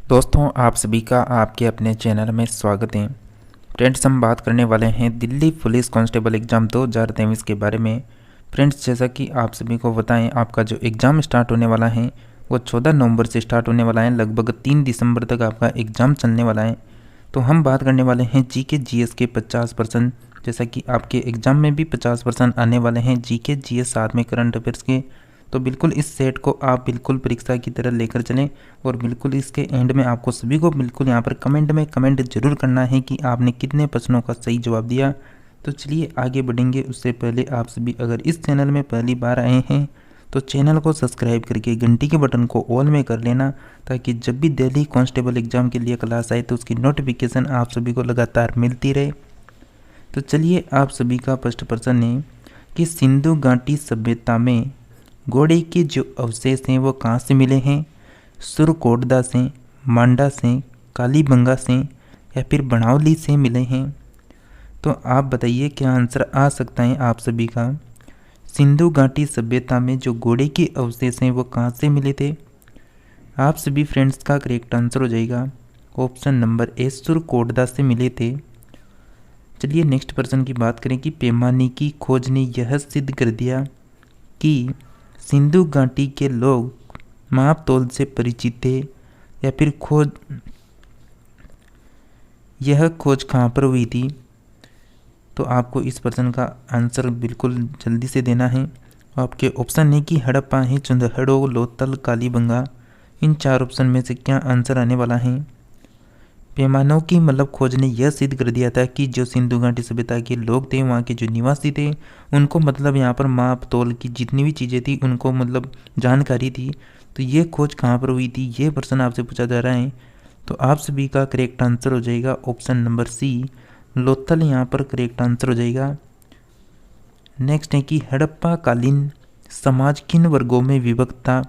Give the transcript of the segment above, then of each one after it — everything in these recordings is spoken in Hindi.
दोस्तों, आप सभी का आपके अपने चैनल में स्वागत है। फ्रेंड्स, हम बात करने वाले हैं दिल्ली पुलिस कांस्टेबल एग्ज़ाम 2023 के बारे में। फ्रेंड्स, जैसा कि आप सभी को बताएं, आपका जो एग्ज़ाम स्टार्ट होने वाला है वो 14 नवंबर से स्टार्ट होने वाला है। लगभग 3 दिसंबर तक आपका एग्ज़ाम चलने वाला है। तो हम बात करने वाले हैं जीके जीएस के 50%। जैसा कि आपके एग्ज़ाम में भी 50% आने वाले हैं जीके जीएस, साथ में करंट अफेयर्स के। तो बिल्कुल इस सेट को आप बिल्कुल परीक्षा की तरह लेकर चलें और बिल्कुल इसके एंड में आपको सभी को बिल्कुल यहाँ पर कमेंट में कमेंट जरूर करना है कि आपने कितने प्रश्नों का सही जवाब दिया। तो चलिए आगे बढ़ेंगे। उससे पहले आप सभी अगर इस चैनल में पहली बार आए हैं तो चैनल को सब्सक्राइब करके घंटी के बटन को ऑल में कर लेना, ताकि जब भी दिल्ली कांस्टेबल एग्ज़ाम के लिए क्लास आए तो उसकी नोटिफिकेशन आप सभी को लगातार मिलती रहे। तो चलिए, आप सभी का फर्स्ट प्रश्न है कि सिंधु घाटी सभ्यता में घोड़े के जो अवशेष हैं वो कहाँ से मिले हैं? सुरकोटदा से, मांडा से, कालीबंगा से या फिर बनावली से मिले हैं? तो आप बताइए क्या आंसर आ सकता है आप सभी का। सिंधु घाटी सभ्यता में जो घोड़े के अवशेष हैं वो कहाँ से मिले थे? आप सभी फ्रेंड्स का करेक्ट आंसर हो जाएगा ऑप्शन नंबर ए, सुरकोटदा से मिले थे। चलिए नेक्स्ट प्रश्न की बात करें कि पैमाने की खोज ने यह सिद्ध कर दिया कि सिंधु घाटी के लोग माप तौल से परिचित थे, या फिर यह खोज कहाँ पर हुई थी? तो आपको इस प्रश्न का आंसर बिल्कुल जल्दी से देना है। आपके ऑप्शन है कि हड़प्पा है, चंदहड़ो, लोथल, कालीबंगा। इन 4 ऑप्शन में से क्या आंसर आने वाला है? पैमानों की खोज ने यह सिद्ध कर दिया था कि जो सिंधु घाटी सभ्यता के लोग थे, वहाँ के जो निवासी थे, उनको यहाँ पर माप तौल की जितनी भी चीज़ें थी उनको जानकारी थी। तो ये खोज कहाँ पर हुई थी, ये प्रश्न आपसे पूछा जा रहा है। तो आप सभी का करेक्ट आंसर हो जाएगा ऑप्शन नंबर सी, लोथल यहाँ पर करेक्ट आंसर हो जाएगा। नेक्स्ट है कि हड़प्पा कालीन समाज किन वर्गों में विभक्त था?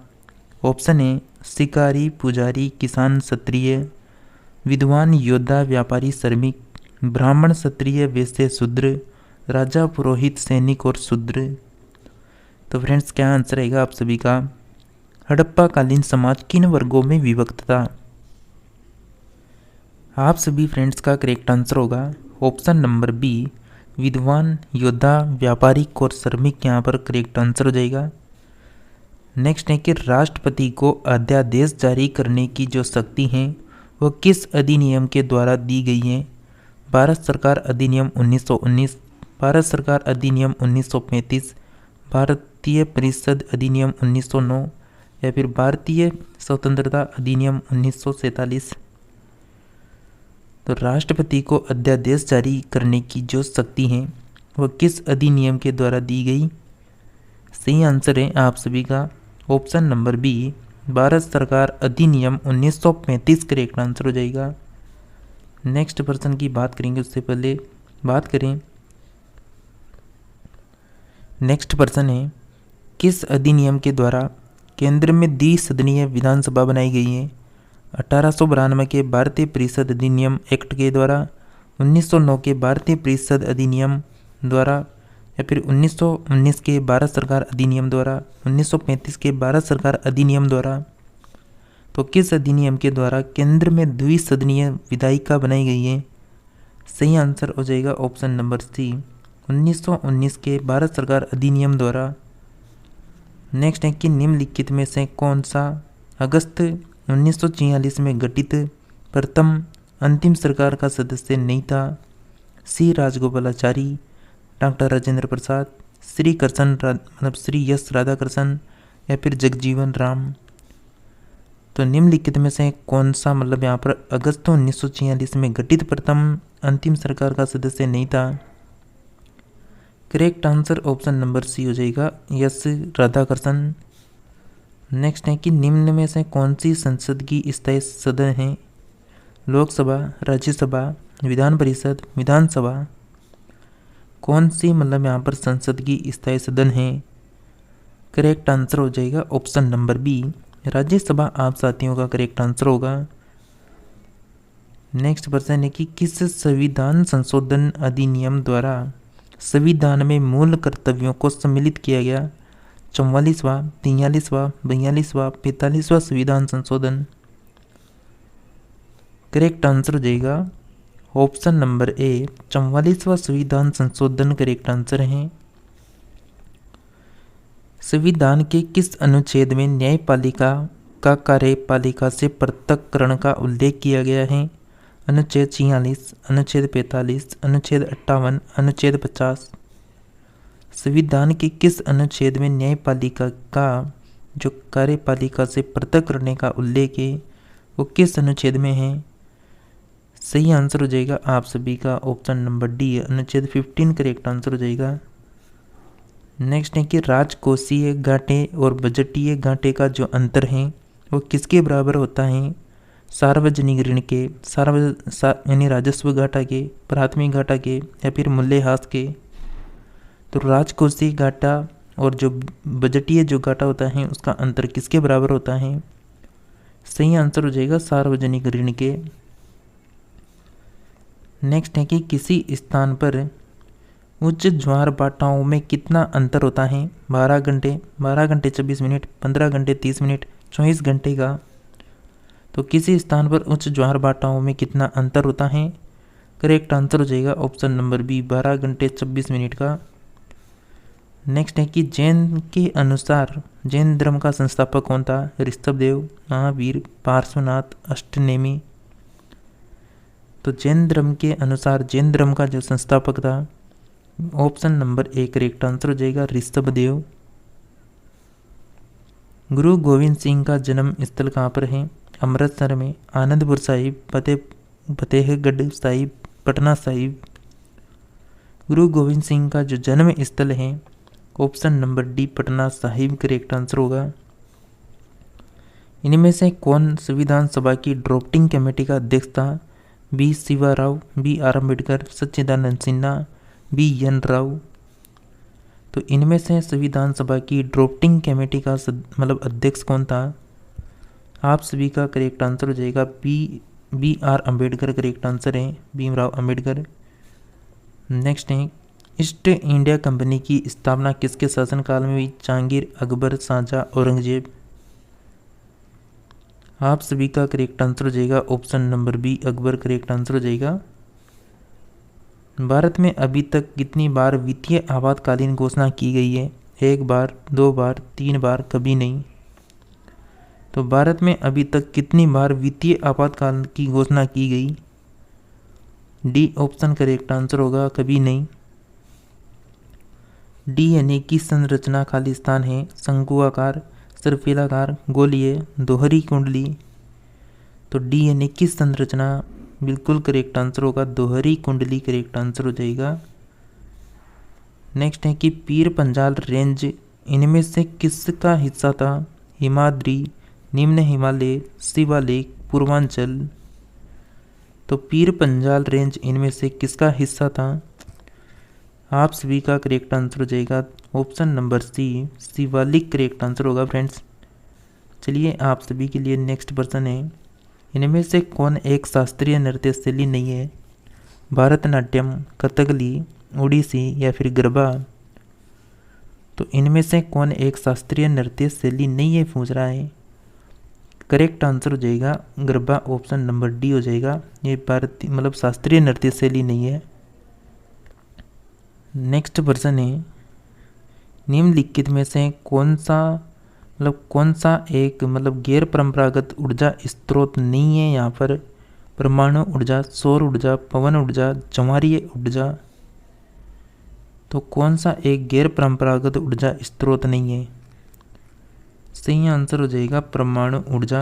ऑप्शन है शिकारी, पुजारी, किसान, क्षत्रिय, विद्वान, योद्धा, व्यापारी, श्रमिक, ब्राह्मण, क्षत्रिय, वैश्य, शूद्र, राजा, पुरोहित, सैनिक और शूद्र। तो फ्रेंड्स, क्या आंसर रहेगा आप सभी का? हड़प्पा कालीन समाज किन वर्गों में विभक्त था? आप सभी फ्रेंड्स का करेक्ट आंसर होगा ऑप्शन नंबर बी, विद्वान, योद्धा, व्यापारिक और श्रमिक। यहाँ पर करेक्ट आंसर हो जाएगा। नेक्स्ट है कि राष्ट्रपति को अध्यादेश जारी करने की जो शक्ति है वह किस अधिनियम के द्वारा दी गई है? भारत सरकार अधिनियम 1919, भारत सरकार अधिनियम 1935, भारतीय परिषद अधिनियम 1909 या फिर भारतीय स्वतंत्रता अधिनियम 1947। तो राष्ट्रपति को अध्यादेश जारी करने की जो शक्ति है वह किस अधिनियम के द्वारा दी गई? सही आंसर है आप सभी का ऑप्शन नंबर बी, भारत सरकार अधिनियम 1935 करेक्ट आंसर हो जाएगा। नेक्स्ट पर्सन की बात करेंगे, उससे पहले बात करें। नेक्स्ट पर्सन है किस अधिनियम के द्वारा केंद्र में द्विसदनीय विधानसभा बनाई गई है? 1892 के भारतीय परिषद अधिनियम एक्ट के द्वारा, 1909 के भारतीय परिषद अधिनियम द्वारा या फिर 1919 के भारत सरकार अधिनियम द्वारा, 1935 के भारत सरकार अधिनियम द्वारा। तो किस अधिनियम के द्वारा केंद्र में द्विसदनीय विधायिका बनाई गई है? सही आंसर हो जाएगा ऑप्शन नंबर सी, 1919 के भारत सरकार अधिनियम द्वारा। नेक्स्ट है कि निम्नलिखित में से कौन सा अगस्त 1946 में गठित प्रथम अंतिम सरकार का सदस्य नहीं था? सी राजगोपालाचारी, डॉक्टर राजेंद्र प्रसाद, श्री एस राधाकृष्णन या फिर जगजीवन राम। तो निम्नलिखित में से कौन सा यहाँ पर अगस्त 1946 में गठित प्रथम अंतिम सरकार का सदस्य नहीं था? Correct answer option number C हो जाएगा, एस राधाकृष्णन। नेक्स्ट है कि निम्न में से कौन सी संसद की स्थायी सदन है? लोकसभा, राज्यसभा, विधान परिषद, विधानसभा। कौन सी यहाँ पर संसद की स्थायी सदन है? करेक्ट आंसर हो जाएगा ऑप्शन नंबर बी, राज्यसभा आप साथियों का करेक्ट आंसर होगा। नेक्स्ट प्रश्न है कि किस संविधान संशोधन अधिनियम द्वारा संविधान में मूल कर्तव्यों को सम्मिलित किया गया? 44वां, 43वां, 42वां, 45वां संविधान संशोधन। करेक्ट आंसर हो जाएगा ऑप्शन नंबर ए 44वां संविधान संशोधन करेक्ट आंसर है। संविधान के किस अनुच्छेद में न्यायपालिका का कार्यपालिका से पृथक्करण का उल्लेख किया गया है? अनुच्छेद 46, अनुच्छेद 45, अनुच्छेद 58, अनुच्छेद 50। संविधान के किस अनुच्छेद में न्यायपालिका का जो कार्यपालिका से पृथक करने का उल्लेख है वो किस अनुच्छेद में है? सही आंसर हो जाएगा आप सभी का ऑप्शन नंबर डी, अनुच्छेद 15 करेक्ट आंसर हो जाएगा। नेक्स्ट है कि राजकोषीय घाटे और बजटीय घाटे का जो अंतर है वो किसके बराबर होता है? सार्वजनिक ऋण के, यानी राजस्व घाटा के, प्राथमिक घाटा के या फिर मूल्यह्रास के। तो राजकोषीय घाटा और जो बजटीय जो घाटा होता है उसका अंतर किसके बराबर होता है? सही आंसर हो जाएगा सार्वजनिक ऋण के। नेक्स्ट है कि किसी स्थान पर उच्च ज्वार भाटाओं में कितना अंतर होता है? 12 घंटे, 12 घंटे 24 मिनट, 15 घंटे 30 मिनट, 24 घंटे का। तो किसी स्थान पर उच्च ज्वार भाटाओं में कितना अंतर होता है? करेक्ट आंसर हो जाएगा ऑप्शन नंबर बी, 12 घंटे 26 मिनट का। नेक्स्ट है कि जैन के अनुसार जैन धर्म का संस्थापक कौन था? ऋषभदेव, महावीर, पार्श्वनाथ, अष्टनेमी। तो जैन धर्म के अनुसार जैन धर्म का जो संस्थापक था option number A correct answer हो जाएगा ऋषभदेव। गुरु गोविंद सिंह का जन्म स्थल कहाँ पर है? अमृतसर में, आनंदपुर साहिब, फतेहगढ़ साहिब, पटना साहिब। गुरु गोविंद सिंह का जो जन्म स्थल है option number D Patna Sahib correct answer होगा। इनमें से कौन संविधान सभा की ड्राफ्टिंग कमेटी का अध्यक्ष था? B Shiva Rao, B R Ambedkar, Sachchidanand Sinha, B N Rao. तो इनमें से संविधान सभा की ड्राफ्टिंग कमेटी का अध्यक्ष कौन था? आप सभी का करेक्ट आंसर हो जाएगा B R Ambedkar correct answer है, भीमराव अम्बेडकर। नेक्स्ट है ईस्ट इंडिया कंपनी की स्थापना किसके शासनकाल में हुई? जहांगीर, अकबर, शाहजहां, औरंगजेब। आप सभी का करेक्ट आंसर हो जाएगा option number B, Akbar correct answer हो जाएगा। भारत में अभी तक कितनी बार वित्तीय आपातकालीन घोषणा की गई है? 1 बार, 2 बार, 3 बार, कभी नहीं। तो भारत में अभी तक कितनी बार वित्तीय आपातकाल की घोषणा की गई? डी ऑप्शन करेक्ट आंसर होगा, कभी नहीं। डी यानी कि संरचना खाली स्थान है? शंकुआकार, सर्पिलाकार, गोलीय, दोहरी कुंडली। तो डी यानी कि संरचना बिल्कुल करेक्ट आंसर होगा, दोहरी कुंडली करेक्ट आंसर हो जाएगा। नेक्स्ट है कि पीर पंजाल रेंज इनमें से किसका हिस्सा था? हिमाद्री, निम्न हिमालय, शिवालिक, पूर्वांचल। तो पीर पंजाल रेंज इनमें से किसका हिस्सा था? आप सभी का करेक्ट आंसर हो जाएगा option number C, Shivalik correct answer होगा फ्रेंड्स। चलिए आप सभी के लिए नेक्स्ट प्रश्न है, इनमें से कौन एक शास्त्रीय नृत्य शैली नहीं है? भरतनाट्यम, कथकली, ओडिसी या फिर गरबा। तो इनमें से कौन एक शास्त्रीय नृत्य शैली नहीं है पूछ रहा है। करेक्ट आंसर हो जाएगा गरबा, ऑप्शन नंबर डी हो जाएगा। ये भारतीय शास्त्रीय नृत्य शैली नहीं है। नेक्स्ट प्रश्न है, निम्नलिखित में से कौन सा एक गैर परंपरागत ऊर्जा स्रोत नहीं है? यहाँ पर परमाणु ऊर्जा, सौर ऊर्जा, पवन ऊर्जा, ज्वारीय ऊर्जा। तो कौन सा एक गैर परंपरागत ऊर्जा स्रोत नहीं है? सही आंसर हो जाएगा परमाणु ऊर्जा।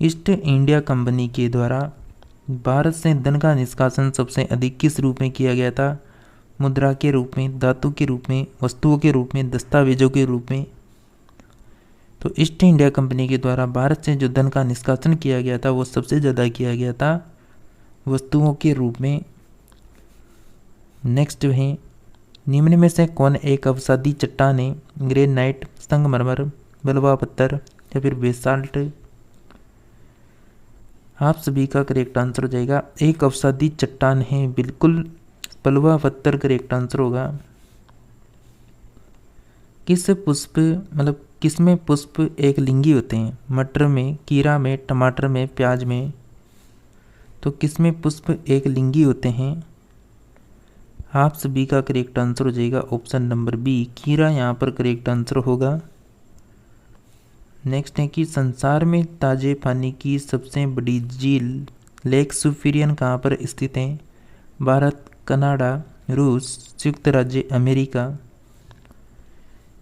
ईस्ट इंडिया कंपनी के द्वारा भारत से धन का निष्कासन सबसे अधिक किस रूप में किया गया था? मुद्रा के रूप में, धातु के रूप में, वस्तुओं के रूप में, दस्तावेजों के रूप में। तो ईस्ट इंडिया कंपनी के द्वारा भारत से जो धन का निष्कासन किया गया था वो सबसे ज़्यादा किया गया था वस्तुओं के रूप में। नेक्स्ट है, निम्न में से कौन एक अवसादी चट्टान है? ग्रेनाइट, संगमरमर, बलुआ पत्थर या फिर बेसाल्ट। आप सभी का करेक्ट आंसर हो जाएगा एक अवसादी चट्टान है, बिल्कुल बलुआ पत्थर करेक्ट आंसर होगा। किस पुष्प मतलब किस में पुष्प एक लिंगी होते हैं? मटर में, कीरा में, टमाटर में, प्याज में। तो किस में पुष्प एक लिंगी होते हैं? आप सभी का करेक्ट आंसर हो जाएगा ऑप्शन नंबर बी, कीरा यहाँ पर करेक्ट आंसर होगा। नेक्स्ट है कि संसार में ताजे पानी की सबसे बड़ी झील लेक सुपीरियन कहाँ पर स्थित है? भारत, कनाडा, रूस, संयुक्त राज्य अमेरिका।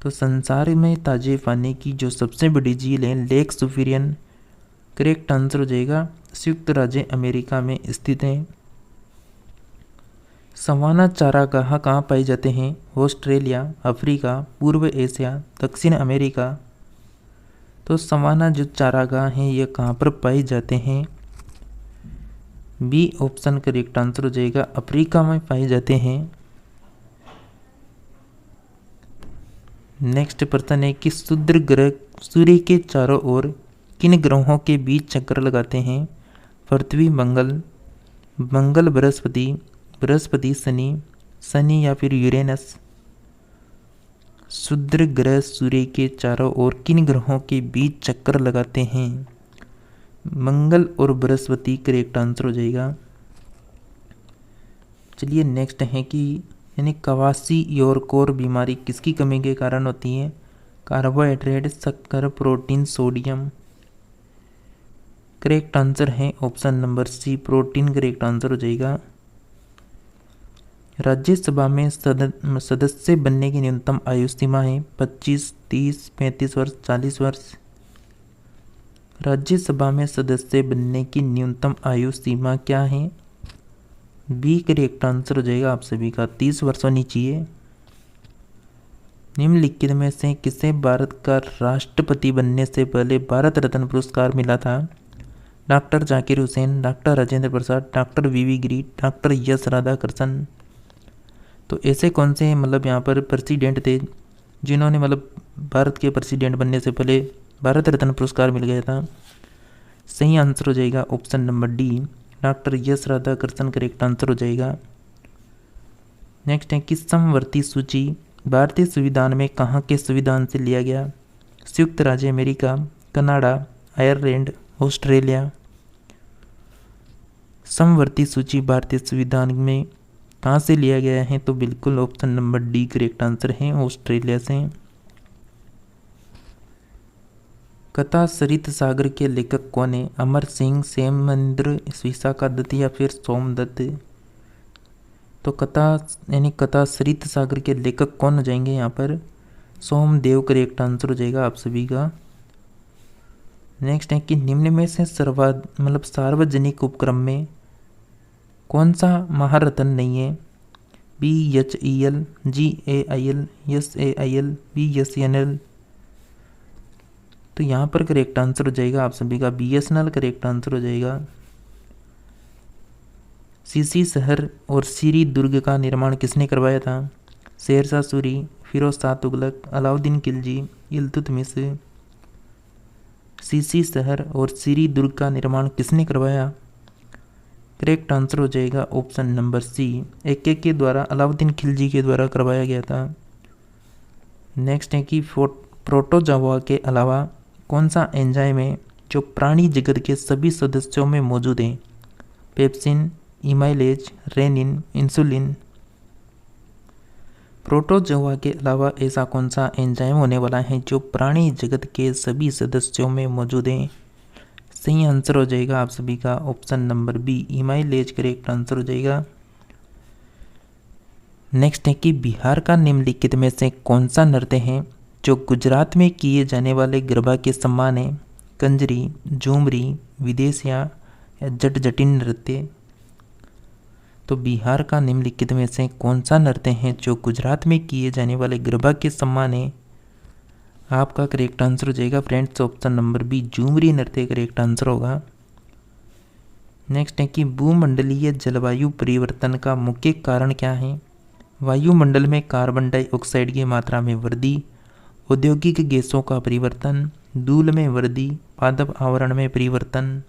तो संसार में ताजे पानी की जो सबसे बड़ी झील है लेक सुपीरियन, करेक्ट आंसर हो जाएगा संयुक्त राज्य अमेरिका में स्थित है। सवाना चारागाह कहाँ पाए जाते हैं? ऑस्ट्रेलिया, अफ्रीका, पूर्व एशिया, दक्षिण अमेरिका। तो सवाना जो चारागाह हैं ये कहाँ पर पाए जाते हैं? बी ऑप्शन करेक्ट आंसर हो जाएगा, अफ्रीका में पाए जाते हैं। नेक्स्ट प्रश्न है कि क्षुद्र ग्रह सूर्य के चारों ओर किन ग्रहों के बीच चक्कर लगाते हैं? पृथ्वी, मंगल, मंगल बृहस्पति, बृहस्पति शनि, शनि या फिर यूरेनस। क्षुद्र ग्रह सूर्य के चारों ओर किन ग्रहों के बीच चक्कर लगाते हैं? मंगल और बृहस्पति करेक्ट आंसर हो जाएगा। चलिए नेक्स्ट है कि यानी क्वाशियोरकोर बीमारी किसकी कमी के कारण होती है? कार्बोहाइड्रेट, शक्कर, प्रोटीन, सोडियम। करेक्ट आंसर है option number C, protein correct answer हो जाएगा। राज्यसभा में सदस्य बनने की न्यूनतम आयु सीमा है 25, 30, 35 वर्ष, 40 वर्ष। राज्यसभा में सदस्य बनने की न्यूनतम आयु सीमा क्या है? बी करेक्ट आंसर हो जाएगा आप सभी का 30 वर्ष होनी चाहिए। निम्नलिखित में से किसे भारत का राष्ट्रपति बनने से पहले भारत रत्न पुरस्कार मिला था? Doctor Zakir Hussain, doctor Rajendra Prasad, doctor वीवी गिरी, डॉक्टर यस राधाकृष्णन। तो ऐसे कौन से मतलब यहाँ पर प्रेसिडेंट थे जिन्होंने मतलब भारत के प्रेसिडेंट बनने से पहले भारत रत्न पुरस्कार मिल गया था? सही आंसर हो जाएगा option number D, doctor yes Radhakrishnan correct answer हो जाएगा। नेक्स्ट है कि समवर्ती सूची भारतीय संविधान में कहाँ के संविधान से लिया गया? संयुक्त राज्य अमेरिका, कनाडा, आयरलैंड, ऑस्ट्रेलिया। समवर्ती सूची भारतीय संविधान में कहाँ से लिया गया है? तो बिल्कुल option number D correct answer है, ऑस्ट्रेलिया से। कथा सरित सागर के लेखक कौन है? अमर सिंह, सेमंद्र, विशाखा दत्त या फिर सोमदत्त। तो कथा सरित सागर के लेखक कौन हो जाएंगे यहाँ पर? सोमदेव करेक्ट आंसर हो जाएगा आप सभी का। नेक्स्ट है कि निम्न में से सार्वजनिक उपक्रम में कौन सा महारत्न नहीं है? BHEL, GAIL, SAIL, BSNL। तो यहाँ पर करेक्ट आंसर हो जाएगा आप सभी का BSNL करेक्ट आंसर हो जाएगा। सीसी शहर और सीरी दुर्ग का निर्माण किसने करवाया था? शेरशाह सूरी, फिरोज शाह तुगलक, अलाउद्दीन खिलजी, इल्तुतमिश। सीसी शहर और सीरी दुर्ग का निर्माण किसने करवाया? करेक्ट आंसर हो जाएगा ऑप्शन नंबर सी, AK के द्वारा, अलाउद्दीन खिलजी के द्वारा करवाया गया था। नेक्स्ट है कि प्रोटोजोआ के अलावा कौन सा एंजाइम है जो प्राणी जगत के सभी सदस्यों में मौजूद है? Pepsin, amylase, rennin, insulin. Protozoa के अलावा ऐसा कौन सा एंजाइम होने वाला है जो प्राणी जगत के सभी सदस्यों में मौजूद है? सही आंसर हो जाएगा आप सभी का option number B, amylase correct answer हो जाएगा। नेक्स्ट है कि बिहार का निम्नलिखित में से कौन सा नृत्य है जो गुजरात में किए जाने वाले गरबा के समान है? कंजरी, झूमरी, विदेशिया या जटजटिन नृत्य। तो बिहार का निम्नलिखित में से कौन सा नृत्य है जो गुजरात में किए जाने वाले गरबा के समान है? आपका करेक्ट आंसर हो जाएगा फ्रेंड्स ऑप्शन नंबर बी, झूमरी नृत्य करेक्ट आंसर होगा। नेक्स्ट है कि भूमंडलीय जलवायु परिवर्तन का मुख्य कारण क्या है? वायुमंडल में कार्बन डाइऑक्साइड की मात्रा में वृद्धि, औद्योगिक गैसों का परिवर्तन, धूल में वृद्धि, पादप आवरण में परिवर्तन।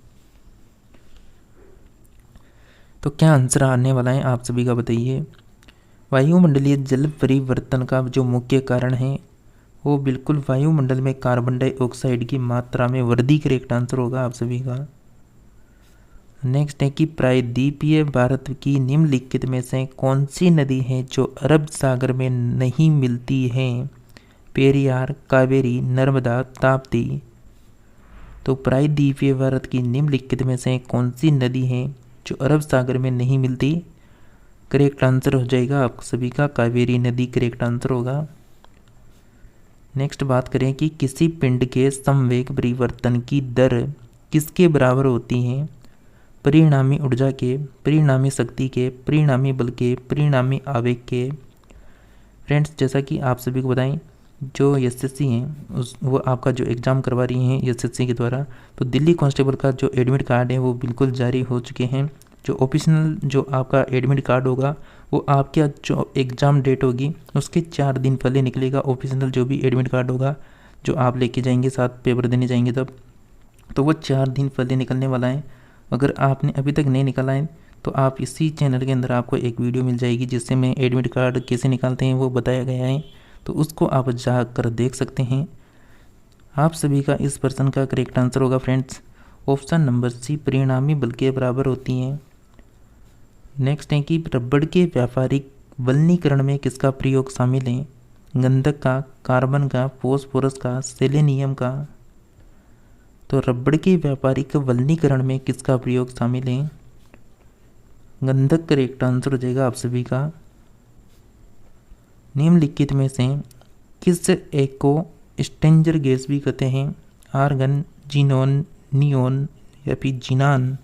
तो क्या आंसर आने वाला है आप सभी का बताइए। वायुमंडलीय जल परिवर्तन का जो मुख्य कारण है वो बिल्कुल वायुमंडल में कार्बन डाइऑक्साइड की मात्रा में वृद्धि करेक्ट आंसर होगा आप सभी का। नेक्स्ट है कि प्रायद्वीपीय भारत की निम्नलिखित में से कौन सी नदी है जो अरब सागर में नहीं मिलती है? पेरियार, कावेरी, नर्मदा, ताप्ती। तो प्रायद्वीपीय भारत की निम्नलिखित में से कौन सी नदी है जो अरब सागर में नहीं मिलती? करेक्ट आंसर हो जाएगा आप सभी का कावेरी नदी करेक्ट आंसर होगा। नेक्स्ट बात करें कि किसी पिंड के संवेग परिवर्तन की दर किसके बराबर होती है? परिणामी ऊर्जा के, परिणामी शक्ति के, परिणामी बल के, परिणामी आवेग के। फ्रेंड्स जैसा कि आप सभी को बताएं, जो एसएससी हैं वो आपका जो एग्ज़ाम करवा रही हैं एसएससी के द्वारा, तो दिल्ली कांस्टेबल का जो एडमिट कार्ड है वो बिल्कुल जारी हो चुके हैं। जो ऑफिशियल जो आपका एडमिट कार्ड होगा वो आपका जो एग्ज़ाम डेट होगी उसके 4 दिन पहले निकलेगा। ऑफिशियल जो भी एडमिट कार्ड होगा जो आप लेके जाएंगे साथ पेपर देने जाएंगे तब, तो वो 4 दिन पहले निकलने वाला है। अगर आपने अभी तक नहीं निकाला है तो आप इसी चैनल के अंदर आपको एक वीडियो मिल जाएगी जिससे मैं एडमिट कार्ड कैसे निकालते हैं वो बताया गया है, तो उसको आप जाकर देख सकते हैं। आप सभी का इस प्रश्न का करेक्ट आंसर होगा फ्रेंड्स ऑप्शन नंबर सी, परिणामी बल के बराबर होती हैं। नेक्स्ट है कि रबड़ के व्यापारिक वल्नीकरण में किसका प्रयोग शामिल है? गंधक का, कार्बन का, फॉस्फोरस का, सेलेनियम का। तो रबड़ के व्यापारिक वल्नीकरण में किसका प्रयोग शामिल है? गंधक करेक्ट आंसर हो जाएगा आप सभी का। निम्नलिखित में से किस एक को स्ट्रेंजर गैस भी कहते हैं? आर्गन, जीनोन, नियोन या फिर जीनान।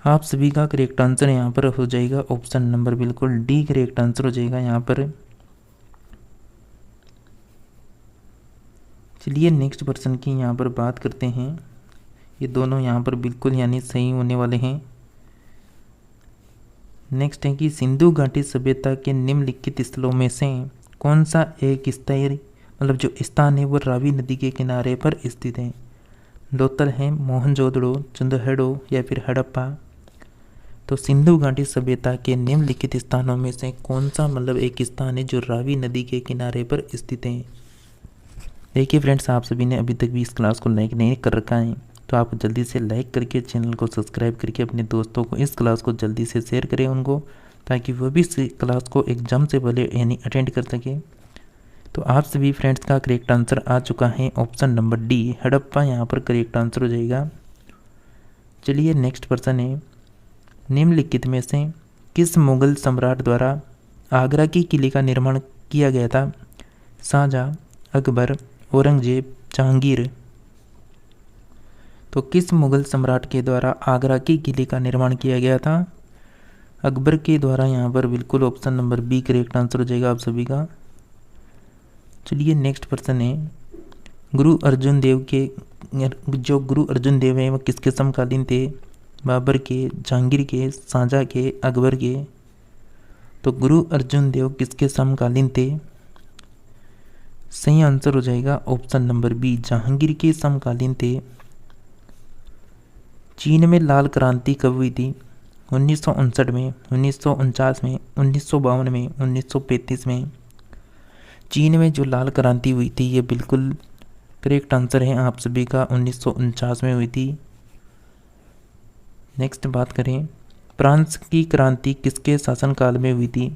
आप सभी का करेक्ट आंसर यहाँ पर हो जाएगा ऑप्शन नंबर बिल्कुल डी करेक्ट आंसर हो जाएगा यहाँ पर। चलिए नेक्स्ट पर्सन की यहाँ पर बात करते हैं। ये दोनों यहाँ पर बिल्कुल यानी सही होने वाले हैं। नेक्स्ट है कि सिंधु घाटी सभ्यता के निम्नलिखित स्थलों में से कौन सा एक स्थायी मतलब जो स्थान है वो रावी नदी के किनारे पर स्थित है? लोथल है, मोहनजोदड़ो, चंदहड़ो या फिर हड़प्पा। तो सिंधु घाटी सभ्यता के निम्नलिखित स्थानों में से कौन सा मतलब एक स्थान है जो रावी नदी के किनारे पर स्थित है? देखिए फ्रेंड्स, आप सभी ने अभी तक भी इस क्लास को लाइक नहीं कर रखा है तो आप जल्दी से लाइक करके चैनल को सब्सक्राइब करके अपने दोस्तों को इस क्लास को जल्दी से शेयर करें उनको, ताकि वो भी इस क्लास को एग्जाम से पहले यानी अटेंड कर सके। तो आप सभी फ्रेंड्स का करेक्ट आंसर आ चुका है ऑप्शन नंबर डी, हड़प्पा यहाँ पर करेक्ट आंसर हो जाएगा। चलिए नेक्स्ट पर्सन है, निम्नलिखित में से किस मुगल सम्राट द्वारा आगरा की किले का निर्माण किया गया था? शाहजहां, अकबर, औरंगजेब, जहांगीर। तो किस मुगल सम्राट के द्वारा आगरा की किले का निर्माण किया गया था? अकबर के द्वारा यहाँ पर बिल्कुल option number B correct answer हो जाएगा आप सभी का। चलिए नेक्स्ट पर्सन है, गुरु अर्जुन देव के जो गुरु अर्जुन देव है वो किसके समकालीन थे? बाबर के, जहांगीर के, शाहजहां के, अकबर के। तो गुरु अर्जुन देव किसके समकालीन थे? सही आंसर हो जाएगा ऑप्शन नंबर बी, जहांगीर के समकालीन थे। चीन में लाल क्रांति कब हुई थी? 1959 में, 1949 में, 1952 में, 1935 में। चीन में जो लाल क्रांति हुई थी ये बिल्कुल करेक्ट आंसर है आप सभी का, 1949 में हुई थी। नेक्स्ट बात करें, फ्रांस की क्रांति किसके शासनकाल में हुई थी?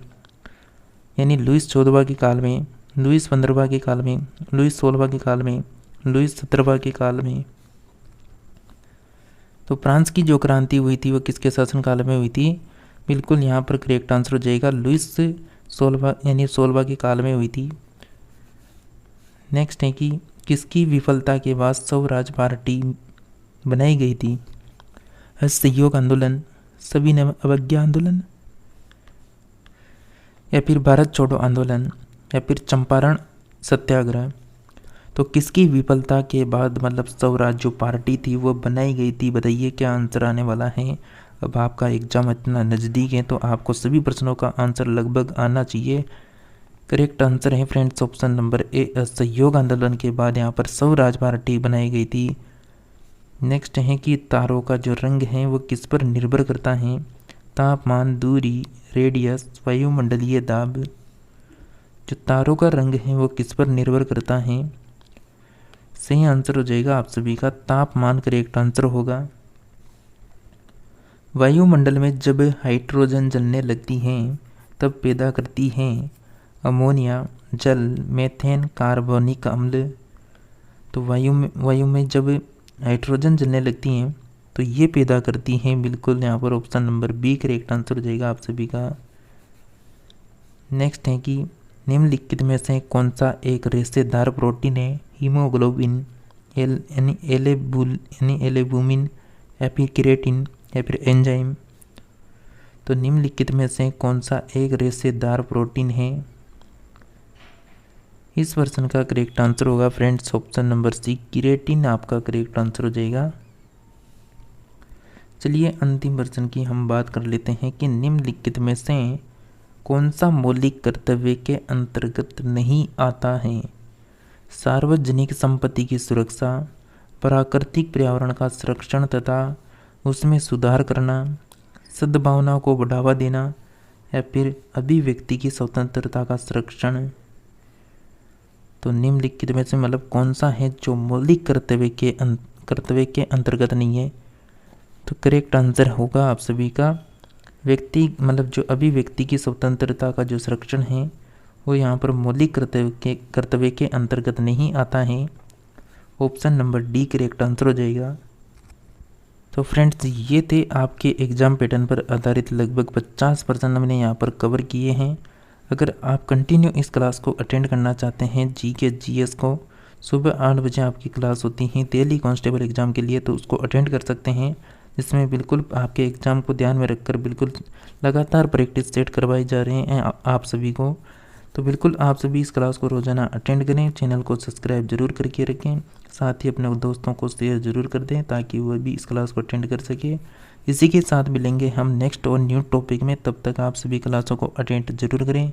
यानी लुईस 14वां के काल में, लुईस 15वां के काल में, लुईस 16वां के काल में, लुईस 17वां के काल में। तो फ्रांस की जो क्रांति हुई थी वो किसके शासनकाल में हुई थी? बिल्कुल यहाँ पर करेक्ट आंसर हो जाएगा लुईस 16वां यानी 16वां के काल में हुई थी। नेक्स्ट है कि किसकी विफलता के बाद स्वराज पार्टी बनाई गई थी? असहयोग आंदोलन, सविनय अवज्ञा आंदोलन या फिर भारत छोड़ो आंदोलन या फिर चंपारण सत्याग्रह। तो किसकी विफलता के बाद मतलब स्वराज जो पार्टी थी वो बनाई गई थी? बताइए क्या आंसर आने वाला है। अब आपका एग्जाम इतना नज़दीक है तो आपको सभी प्रश्नों का आंसर लगभग आना चाहिए। करेक्ट आंसर है फ्रेंड्स ऑप्शन नंबर ए, असहयोग आंदोलन के बाद यहाँ पर स्वराज पार्टी बनाई गई थी। नेक्स्ट है कि तारों का जो रंग है वो किस पर निर्भर करता है? तापमान, दूरी, रेडियस, वायुमंडलीय दाब। जो तारों का रंग है वो किस पर निर्भर करता है? सही आंसर हो जाएगा आप सभी का तापमान करेक्ट आंसर होगा। वायुमंडल में जब हाइड्रोजन जलने लगती हैं तब पैदा करती हैं अमोनिया, जल, मीथेन, कार्बनिक अम्ल। तो वायु में जब हाइड्रोजन जलने लगती हैं तो ये पैदा करती हैं, बिल्कुल यहाँ पर option number B correct answer हो जाएगा आप सभी का। नेक्स्ट है कि निम्नलिखित में से कौन सा एक रेशेदार प्रोटीन है? हीमोग्लोबिन, एल्बुमिन या फिर केराटिन या फिर एंजाइम। तो निम्नलिखित में से कौन सा एक रेशेदार प्रोटीन है? इस वर्षन का करेक्ट आंसर होगा friends option number C, keratin आपका करेक्ट आंसर हो जाएगा। चलिए अंतिम वर्षन की हम बात कर लेते हैं कि निम्नलिखित में से कौन सा मौलिक कर्तव्य के अंतर्गत नहीं आता है? सार्वजनिक संपत्ति की सुरक्षा, प्राकृतिक पर्यावरण का संरक्षण तथा उसमें सुधार करना, सद्भावना को बढ़ावा देना या फिर अभिव्यक्ति की स्वतंत्रता का संरक्षण। तो निम्नलिखित में से मतलब कौन सा है जो मौलिक कर्तव्य के अंतर्गत नहीं है? तो करेक्ट आंसर होगा आप सभी का व्यक्ति मतलब जो अभिव्यक्ति की स्वतंत्रता का जो संरक्षण है वो यहाँ पर मौलिक कर्तव्य के अंतर्गत नहीं आता है। Option number D correct answer हो जाएगा। तो फ्रेंड्स ये थे आपके एग्जाम पैटर्न पर आधारित लगभग 50% हमने यहाँ पर कवर किए हैं। अगर आप कंटिन्यू इस क्लास को अटेंड करना चाहते हैं जीके जीएस को, सुबह 8 बजे आपकी क्लास होती है दिल्ली कांस्टेबल एग्ज़ाम के लिए, तो उसको अटेंड कर सकते हैं, जिसमें बिल्कुल आपके एग्ज़ाम को ध्यान में रखकर बिल्कुल लगातार प्रैक्टिस सेट करवाई जा रहे हैं आप सभी को। तो बिल्कुल आप सभी इस क्लास को रोज़ाना अटेंड करें, चैनल को सब्सक्राइब जरूर करके रखें, साथ ही अपने दोस्तों को शेयर जरूर कर दें ताकि वह भी इस क्लास को अटेंड कर सके। इसी के साथ मिलेंगे हम नेक्स्ट और न्यू टॉपिक में, तब तक आप सभी क्लासों को अटेंड जरूर करें।